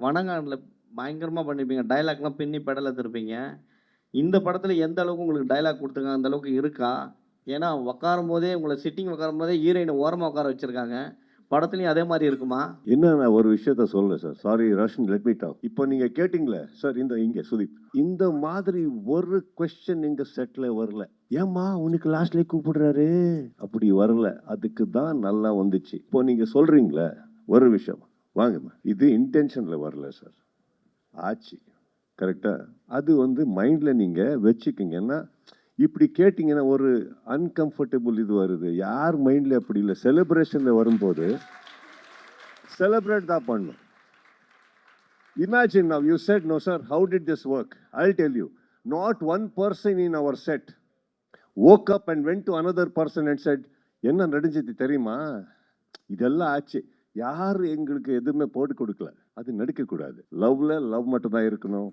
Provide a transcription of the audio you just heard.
வடங்காடுல பயங்கரமா பண்ணியிருப்பீங்க. டயலாக்லாம் பின்னி பெடல திருப்பீங்க. இந்த படத்துல எந்த அளவுக்கு உங்களுக்கு டயலாக் குடுத்துருக்காங்க, அந்த அளவுக்கு இருக்கா? ஏன்னா உட்காரும்போதே உங்கள சிட்டிங் உட்காரும்போதே ஹீரோயின ஓரமா உட்கார வச்சிருக்காங்க. படத்துலயும் அதே மாரி இருக்குமா? நான் ஒரு விஷயத்த சொல்றேன் sir. Sorry Roshan, let me talk. இப்போ நீங்க கேட்டீங்களே சார், இங்க சுதீப், இந்த மாதிரி ஒரு கொஸ்டின் எங்க செட்ல வரல. ஏம்மா உனக்கு லாஸ்ட்ல கூப்பிடுறாரு, அப்படி வரல. அதுக்கு தான் நல்லா வந்துச்சு. இப்போ நீங்க சொல்றீங்களே ஒரு விஷயம், வாங்கம்மா, இது இன்டென்ஷன்ல வரல சார், ஆச்சு. கரெக்டா? அது வந்து மைண்ட்ல நீங்க வச்சுக்கீங்கன்னா, இப்படி கேட்டீங்கன்னா ஒரு அன்கம்ஃபர்டபுள் இது வருது. யார் மைண்ட்ல அப்படி இல்லை. செலிப்ரேஷன்ல வரும்போது செலிப்ரேட் தான் பண்ணும். Imagine now, you said, no, sir, how did this work? I'll tell you. Not one person in our set woke up and went to another person and said, என்ன நடிஞ்சது தெரியுமா, இதெல்லாம் ஆச்சு. யார் எங்களுக்கு எதுவுமே போட்டு கொடுக்கல. அது நடிக்கக்கூடாது. லவ்ல லவ் மட்டும் தான் இருக்கணும்.